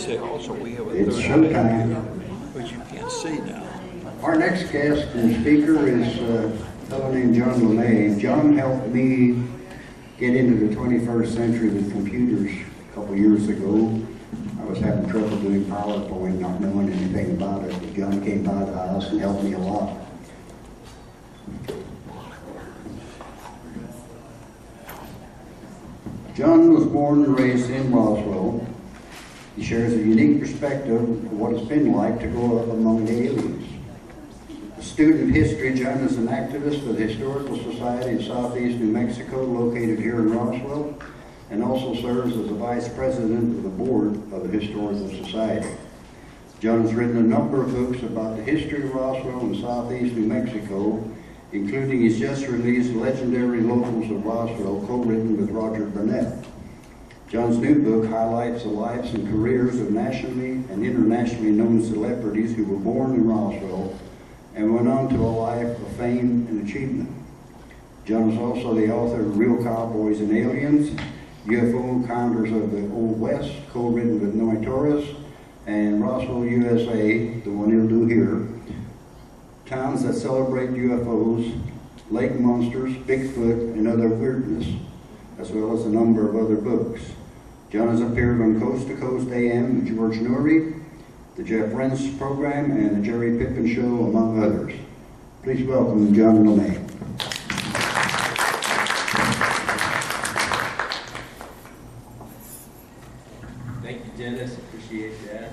say also we have a It's third showtime. which you can't see now. Our next guest and speaker is a fellow named John LeMay. John helped me get into the 21st century with computers a couple years ago. I was having trouble doing PowerPoint, not knowing anything about it, but John came by the house and helped me a lot. John was born and raised in Roswell. He shares a unique perspective of what it's been like to grow up among the aliens. A student of history, John is an activist for the Historical Society of Southeast New Mexico, located here in Roswell, and also serves as the vice president of the board of the Historical Society. John has written a number of books about the history of Roswell and Southeast New Mexico, including his just released Legendary Locals of Roswell, co-written with Roger Burnett. John's new book highlights the lives and careers of nationally and internationally known celebrities who were born in Roswell and went on to a life of fame and achievement. John is also the author of Real Cowboys and Aliens, UFO Encounters of the Old West, co-written with Noe Torres, and Roswell USA, the one he'll do here, Towns That Celebrate UFOs, Lake Monsters, Bigfoot, and Other Weirdness, as well as a number of other books. John has appeared on Coast to Coast AM with George Noory, the Jeff Rense program, and the Jerry Pippin Show, among others. Please welcome John LeMay. Thank you, Dennis. Appreciate that.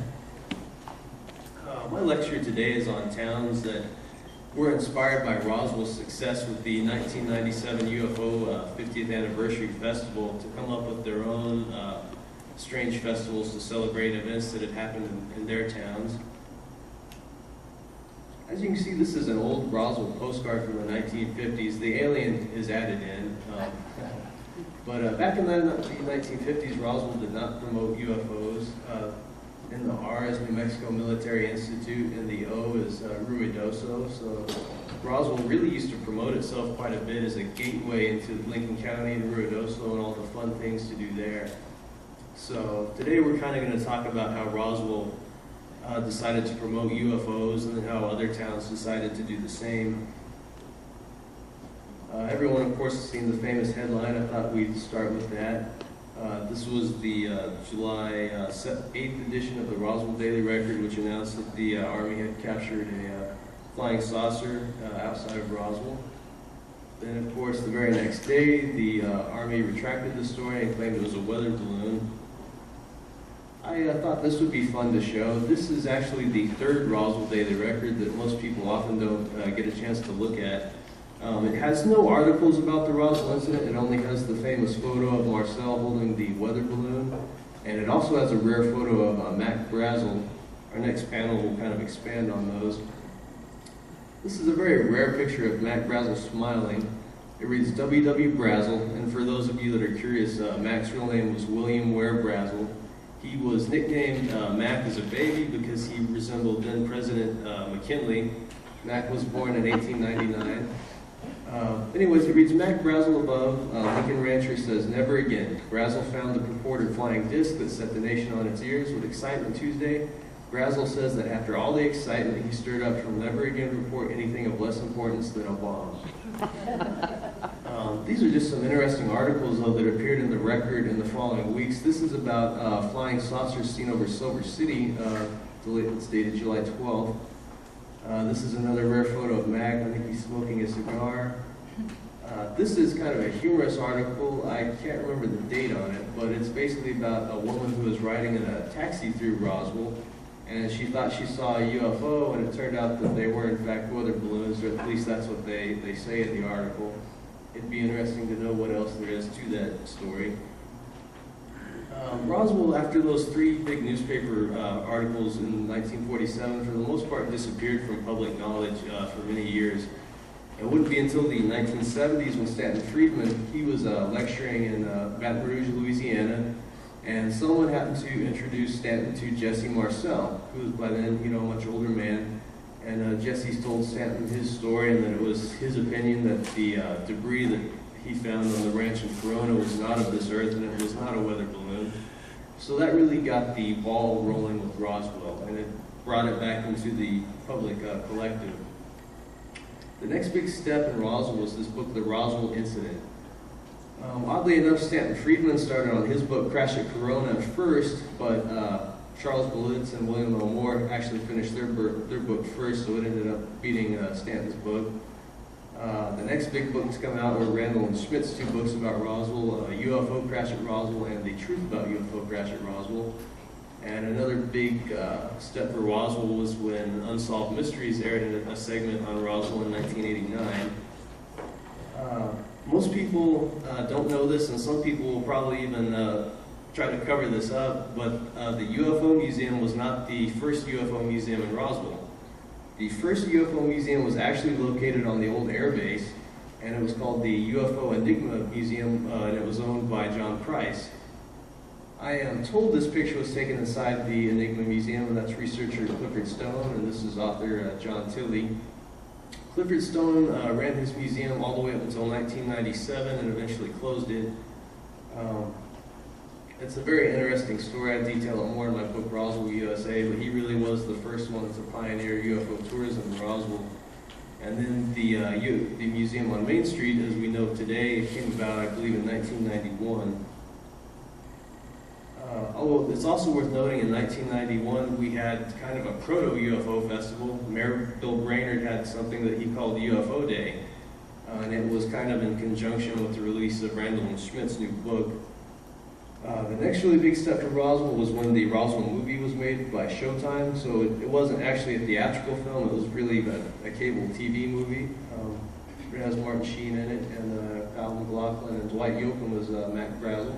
My lecture today is on towns that were inspired by Roswell's success with the 1997 UFO 50th Anniversary Festival to come up with their own strange festivals to celebrate events that had happened in their towns. As you can see, this is an old Roswell postcard from the 1950s. The alien is added in. But back in the 1950s, Roswell did not promote UFOs. In the R is New Mexico Military Institute, and the O is Ruidoso. So Roswell really used to promote itself quite a bit as a gateway into Lincoln County and Ruidoso and all the fun things to do there. So today we're kind of going to talk about how Roswell decided to promote UFOs and then how other towns decided to do the same. Everyone, of course, has seen the famous headline. I thought we'd start with that. This was the July 8th edition of the Roswell Daily Record, which announced that the Army had captured a flying saucer outside of Roswell. Then, of course, the very next day, the Army retracted the story and claimed it was a weather balloon. I thought this would be fun to show. This is actually the third Roswell Daily Record that most people often don't get a chance to look at. It has no articles about the Roswell incident. It only has the famous photo of Marcel holding the weather balloon. And it also has a rare photo of Mac Brazel. Our next panel will kind of expand on those. This is a very rare picture of Mac Brazel smiling. It reads W.W. Brazel, and for those of you that are curious, Mac's real name was William Ware Brazel. He was nicknamed Mac as a baby because he resembled then President McKinley. Mac was born in 1899. Anyways, it reads, Mac Brazel above, Lincoln Rancher says, never again. Brazel found the purported flying disc that set the nation on its ears with excitement Tuesday. Brazel says that after all the excitement he stirred up, he'll never again report anything of less importance than a bomb. These are just some interesting articles, though, that appeared in the record in the following weeks. This is about flying saucers seen over Silver City. It's dated July 12th. This is another rare photo of Mac. I think he's smoking a cigar. This is kind of a humorous article. I can't remember the date on it, but it's basically about a woman who was riding in a taxi through Roswell, and she thought she saw a UFO, and it turned out that they were in fact weather balloons, or at least that's what they say in the article. It'd be interesting to know what else there is to that story. Roswell, after those three big newspaper articles in 1947, for the most part disappeared from public knowledge for many years. It wouldn't be until the 1970s when Stanton Friedman, he was lecturing in Baton Rouge, Louisiana, and someone happened to introduce Stanton to Jesse Marcel, who was by then, a much older man. And Jesse told Stanton his story, and that it was his opinion that the debris that he found on the ranch in Corona was not of this earth, and it was not a weather balloon. So that really got the ball rolling with Roswell, and it brought it back into the public collective. The next big step in Roswell was this book, The Roswell Incident. Oddly enough, Stanton Friedman started on his book, Crash at Corona, first, but Charles Billitz and William L. Moore actually finished their book first, so it ended up beating Stanton's book. The next big book to come out were Randall and Schmidt's two books about Roswell, UFO Crash at Roswell and The Truth About UFO Crash at Roswell. And another big step for Roswell was when Unsolved Mysteries aired in a segment on Roswell in 1989. Most people don't know this, and some people will probably even try to cover this up, but the UFO Museum was not the first UFO museum in Roswell. The first UFO museum was actually located on the old air base, and it was called the UFO Enigma Museum, and it was owned by John Price. I am told this picture was taken inside the Enigma Museum, and that's researcher Clifford Stone, and this is author John Tilley. Clifford Stone ran his museum all the way up until 1997 and eventually closed it. It's a very interesting story. I detail it more in my book, Roswell USA, but he really was the first one to pioneer UFO tourism in Roswell. And then the museum on Main Street, as we know today, it came about, I believe, in 1991. Although it's also worth noting, in 1991, we had kind of a proto-UFO festival. Mayor Bill Brainerd had something that he called UFO Day, and it was kind of in conjunction with the release of Randall and Schmidt's new book. The next really big step for Roswell was when the Roswell movie was made by Showtime. So it wasn't actually a theatrical film, it was really a cable TV movie. It has Martin Sheen in it, and Kyle MacLachlan, and Dwight Yoakam was Mac Brazel.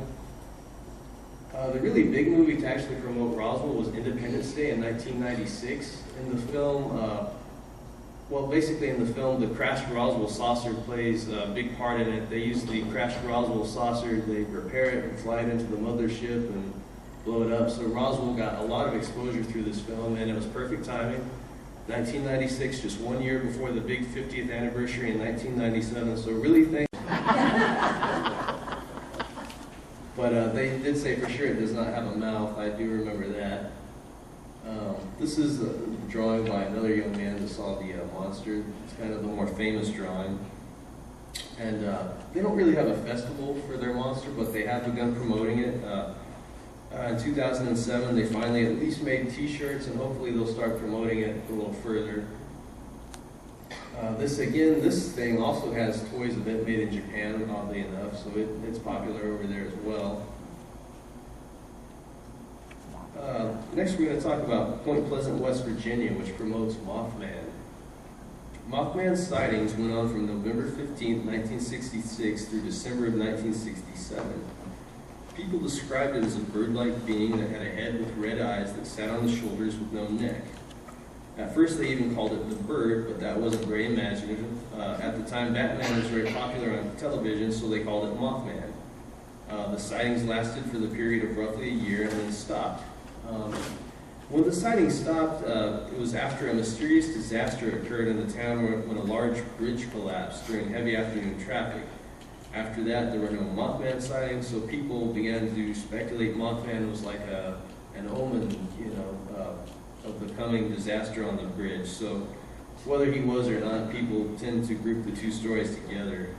The really big movie to actually promote Roswell was Independence Day in 1996. In the film, basically in the film, the crashed Roswell saucer plays a big part in it. They use the crashed Roswell saucer, they repair it and fly it into the mothership and blow it up. So Roswell got a lot of exposure through this film, and it was perfect timing. 1996, just 1 year before the big 50th anniversary in 1997, so really thank. But they did say for sure it does not have a mouth. I do remember that. This is a drawing by another young man who saw the monster. It's kind of the more famous drawing. And they don't really have a festival for their monster, but they have begun promoting it. In 2007, they finally at least made t-shirts, and hopefully they'll start promoting it a little further. This thing also has toys of it made in Japan, oddly enough, so it's popular over there as well. Next we're going to talk about Point Pleasant, West Virginia, which promotes Mothman. Mothman's sightings went on from November 15, 1966 through December of 1967. People described it as a bird-like being that had a head with red eyes that sat on the shoulders with no neck. At first they even called it the Bird, but that wasn't very imaginative. At the time, Batman was very popular on television, so they called it Mothman. The sightings lasted for the period of roughly a year and then stopped. When the sightings stopped, it was after a mysterious disaster occurred in the town when a large bridge collapsed during heavy afternoon traffic. After that, there were no Mothman sightings, so people began to speculate Mothman was like an omen, of the coming disaster on the bridge. So whether he was or not, people tend to group the two stories together.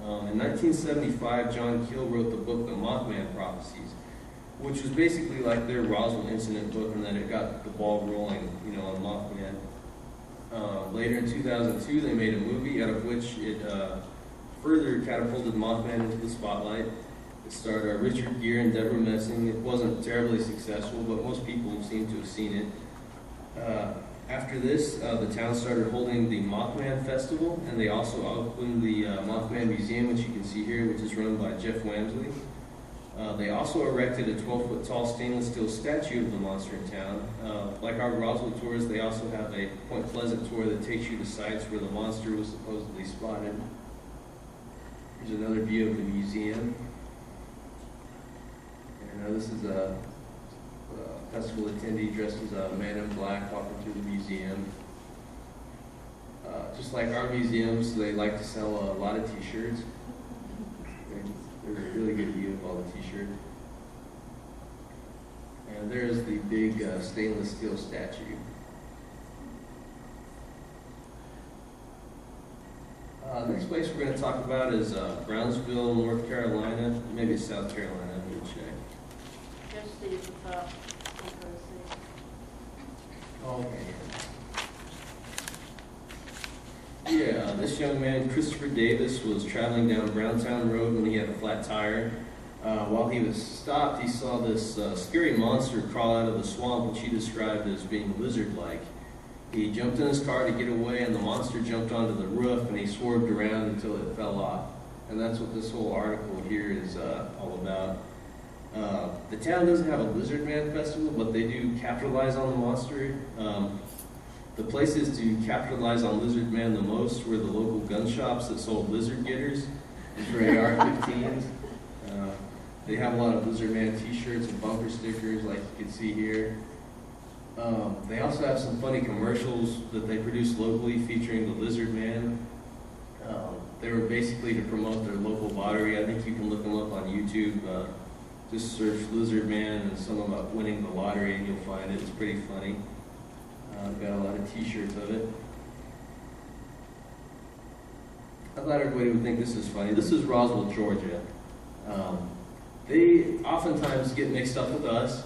In 1975, John Keel wrote the book, The Mothman Prophecies, which was basically like their Roswell Incident book, and then it got the ball rolling, on Mothman. Later in 2002, they made a movie out of which it further catapulted Mothman into the spotlight. It starred Richard Gere and Deborah Messing. It wasn't terribly successful, but most people seem to have seen it. After this, the town started holding the Mothman Festival, and they also opened the Mothman Museum, which you can see here, which is run by Jeff Wamsley. They also erected a 12-foot tall stainless steel statue of the monster in town. Like our Roswell tours, they also have a Point Pleasant tour that takes you to sites where the monster was supposedly spotted. Here's another view of the museum. And this is a festival attendee dressed as a man in black walking through the museum. Just like our museums, they like to sell a lot of t-shirts. They're a really good view of all the t-shirts. And there's the big stainless steel statue. Next place we're going to talk about is Brownsville, North Carolina, maybe South Carolina, I'm going to check. Just see at the top. Okay. Yeah, this young man, Christopher Davis, was traveling down Browntown Road when he had a flat tire. While he was stopped, he saw this scary monster crawl out of the swamp, which he described as being lizard-like. He jumped in his car to get away, and the monster jumped onto the roof, and he swerved around until it fell off. And that's what this whole article here is all about. The town doesn't have a Lizard Man Festival, but they do capitalize on the monster. The places to capitalize on Lizard Man the most were the local gun shops that sold lizard getters for AR-15s. They have a lot of Lizard Man t-shirts and bumper stickers like you can see here. They also have some funny commercials that they produce locally featuring the Lizard Man. They were basically to promote their local lottery. I think you can look them up on YouTube. Just search Lizard Man and something about winning the lottery and you'll find it. It's pretty funny. I've got a lot of t-shirts of it. I thought everybody would think this is funny. This is Roswell, Georgia. They oftentimes get mixed up with us.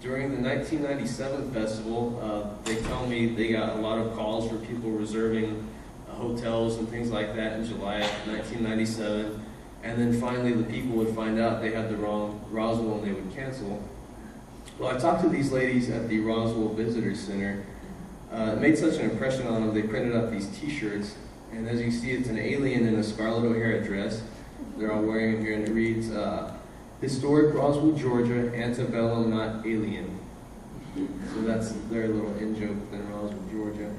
During the 1997 festival, they tell me they got a lot of calls for people reserving hotels and things like that in July of 1997. And then finally the people would find out they had the wrong Roswell and they would cancel. Well, I talked to these ladies at the Roswell Visitor Center. It made such an impression on them, they printed up these t-shirts. And as you see, it's an alien in a Scarlet O'Hara dress. They're all wearing them here, and it reads, Historic Roswell, Georgia, antebellum, not alien. So that's their little in-joke within Roswell, Georgia.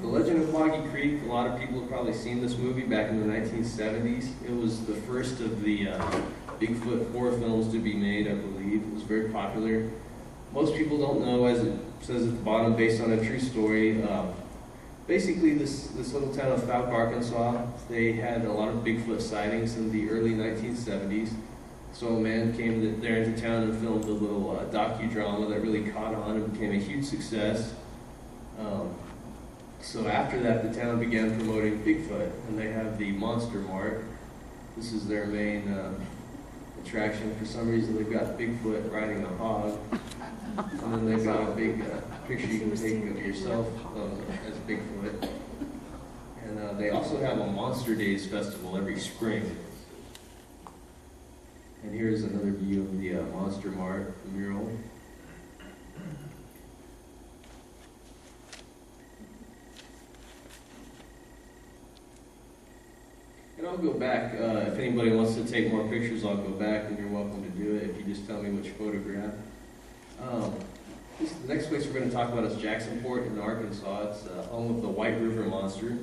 The Legend of Boggy Creek, a lot of people have probably seen this movie back in the 1970s. It was the first of the Bigfoot horror films to be made, I believe. It was very popular. Most people don't know, as it says at the bottom, based on a true story. Basically, this little town of Fouke, Arkansas, they had a lot of Bigfoot sightings in the early 1970s. So a man came there into town and filmed a little docudrama that really caught on and became a huge success. So after that, the town began promoting Bigfoot, and they have the Monster Mart. This is their main attraction. For some reason, they've got Bigfoot riding a hog, and then they've got a big picture you can take of yourself as Bigfoot. And they also have a Monster Days festival every spring. And here's another view of the Monster Mart mural. And I'll go back, if anybody wants to take more pictures, I'll go back, and you're welcome to do it if you just tell me which photograph. The next place we're going to talk about is Jacksonport in Arkansas. It's home of the White River Monster.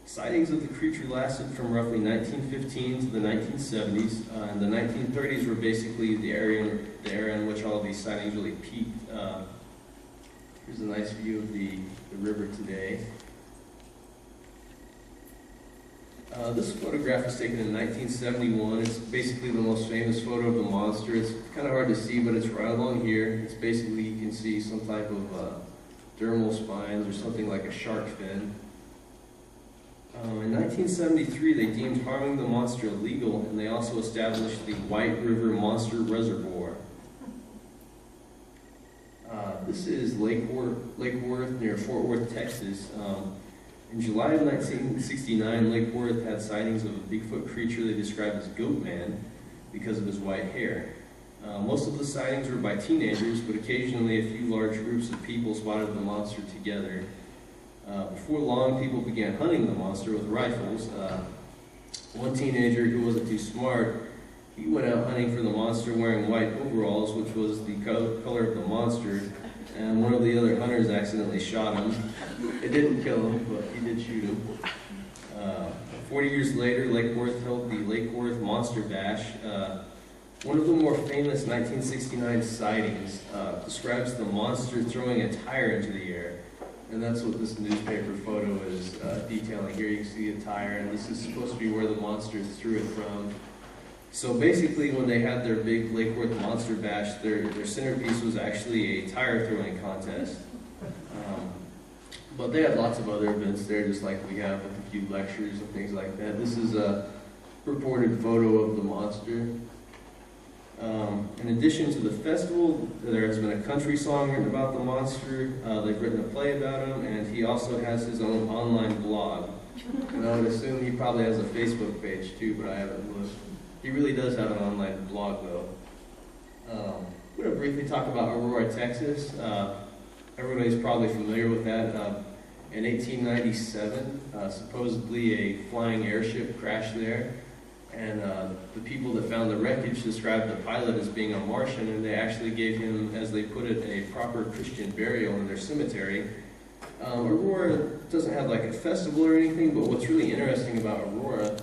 Sightings of the creature lasted from roughly 1915 to the 1970s. And the 1930s were basically the era in which all of these sightings really peaked. Here's a nice view of the river today. This photograph was taken in 1971. It's basically the most famous photo of the monster. It's kind of hard to see, but it's right along here. It's basically, you can see some type of dermal spines or something like a shark fin. In 1973, they deemed harming the monster illegal, and they also established the White River Monster Reservoir. This is Lake Worth near Fort Worth, Texas. In July of 1969, Lake Worth had sightings of a Bigfoot creature they described as Goat Man because of his white hair. Most of the sightings were by teenagers, but occasionally a few large groups of people spotted the monster together. Before long, people began hunting the monster with rifles. One teenager who wasn't too smart, he went out hunting for the monster wearing white overalls, which was the color of the monster, and one of the other hunters accidentally shot him. It didn't kill him, but he did shoot him. 40 years later, Lake Worth held the Lake Worth Monster Bash. One of the more famous 1969 sightings describes the monster throwing a tire into the air. And that's what this newspaper photo is detailing. Here you can see a tire, and this is supposed to be where the monster threw it from. So basically, when they had their big Lake Worth Monster Bash, their centerpiece was actually a tire throwing contest. But they had lots of other events there, just like we have with a few lectures and things like that. This is a reported photo of the monster. In addition to the festival, there has been a country song written about the monster. They've written a play about him, and he also has his own online blog. And I would assume he probably has a Facebook page too, but I haven't looked. He really does have an online blog, though. I'm going to briefly talk about Aurora, Texas. Everybody's probably familiar with that. In 1897, supposedly a flying airship crashed there. And the people that found the wreckage described the pilot as being a Martian, and they actually gave him, as they put it, a proper Christian burial in their cemetery. Aurora doesn't have like a festival or anything, but what's really interesting about Aurora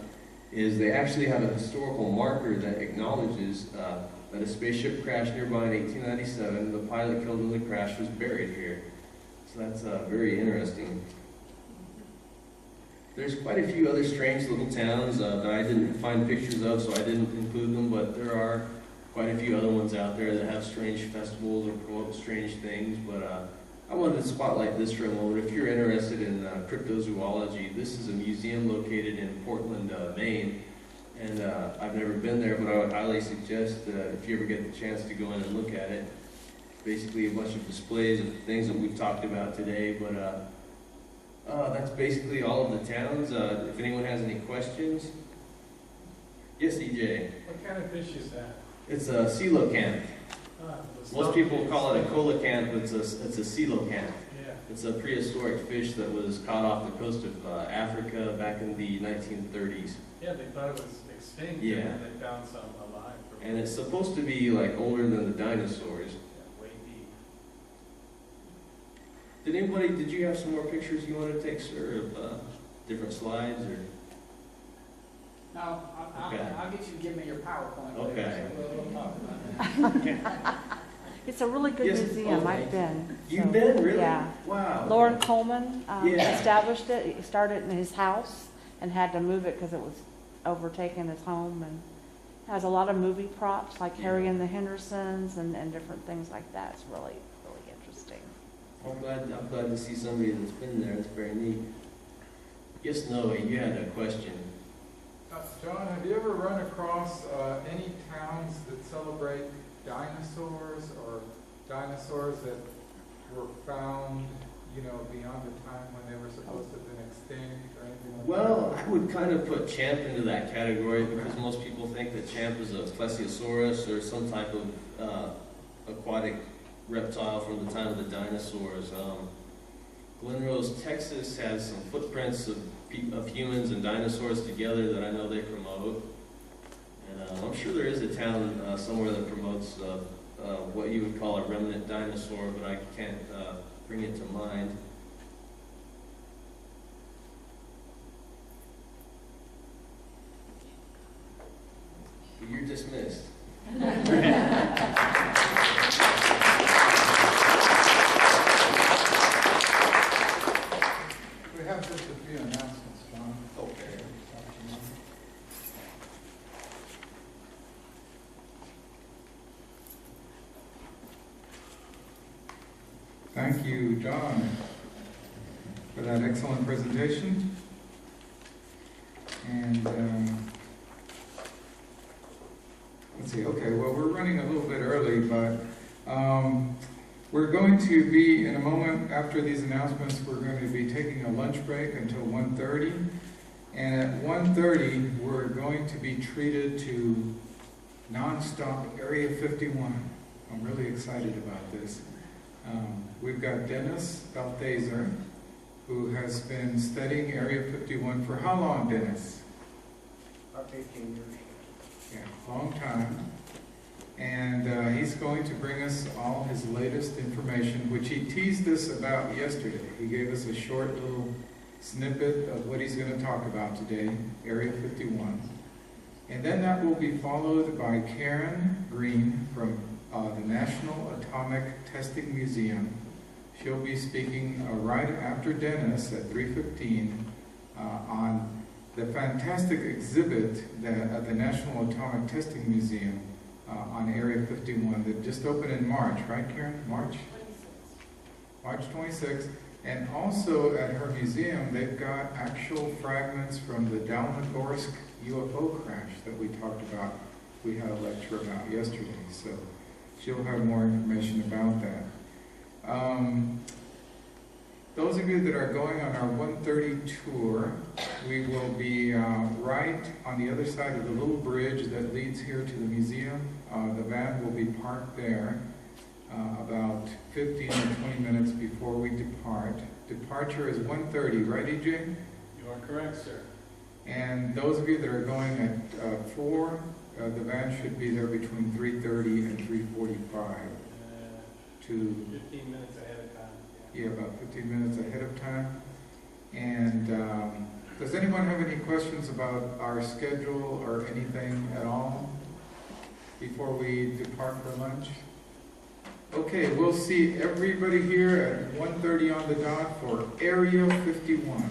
is they actually have a historical marker that acknowledges that a spaceship crashed nearby in 1897. The pilot killed in the crash was buried here. So that's very interesting. There's quite a few other strange little towns that I didn't find pictures of, so I didn't include them, but there are quite a few other ones out there that have strange festivals or promote strange things. But I wanted to spotlight this for a moment. If you're interested in cryptozoology, this is a museum located in Portland, Maine. And I've never been there, but I would highly suggest if you ever get the chance to go in and look at it. Basically a bunch of displays of things that we've talked about today, but that's basically all of the towns. If anyone has any questions. Yes, EJ. What kind of fish is that? It's a coelacanth. Most people call it a coelacanth, but it's a coelacanth. Yeah. It's a prehistoric fish that was caught off the coast of Africa back in the 1930s. Yeah, they thought it was extinct, Yeah. and then they found some alive. And it's supposed to be like older than the dinosaurs. Yeah, way deep. Did you have some more pictures you want to take, sir, of different slides or? No, Okay. I'll get you to give me your PowerPoint. Okay. Later, so we'll talk about it. It's a really good Yes. museum. Oh, I've been. You've So, been, really? Yeah. Wow. Lauren Coleman Yeah. established it. He started in his house and had to move it because it was overtaking his home, and has a lot of movie props like Harry and the Hendersons and different things like that. It's really, really interesting. I'm glad to see somebody that's been there. It's very neat. Yes, Noah, you had a question. John, have you ever run across any towns that celebrate dinosaurs or dinosaurs that were found, beyond the time when they were supposed to have been extinct or anything like that? Well, I would kind of put Champ into that category because most people think that Champ is a plesiosaurus or some type of aquatic reptile from the time of the dinosaurs. Glen Rose, Texas has some footprints of humans and dinosaurs together that I know they promote. And I'm sure there is a town somewhere that promotes what you would call a remnant dinosaur, but I can't bring it to mind. You're dismissed. We have just a few announcements, John. Okay. Thank you, John, for that excellent presentation. And let's see, okay, well, we're running a little bit early, but we're going to be, in a moment after these announcements, we're going to be taking a lunch break until 1:30. And at 1:30, we're going to be treated to nonstop Area 51. I'm really excited about this. We've got Dennis Balthaser, who has been studying Area 51 for how long, Dennis? About 15 years. Yeah, long time. And he's going to bring us all his latest information, which he teased us about yesterday. He gave us a short little snippet of what he's going to talk about today, Area 51. And then that will be followed by Karen Green from the National Atomic Testing Museum. She'll be speaking right after Dennis at 3:15 on the fantastic exhibit that at the National Atomic Testing Museum on Area 51 that just opened in March, right, Karen? March 26th. And also at her museum, they've got actual fragments from the Dalmagorsk UFO crash that we talked about. We had a lecture about yesterday, so she'll have more information about that. Those of you that are going on our 1:30 tour, we will be right on the other side of the little bridge that leads here to the museum. The van will be parked there about 15 or 20 minutes before we depart. Departure is 1:30, right, EJ? You are correct, sir. And those of you that are going at 4, the van should be there between 3:30 and 3:45 to 15 minutes ahead of time. Yeah, about 15 minutes ahead of time. And does anyone have any questions about our schedule or anything at all before we depart for lunch? Okay, we'll see everybody here at 1:30 on the dot for Area 51.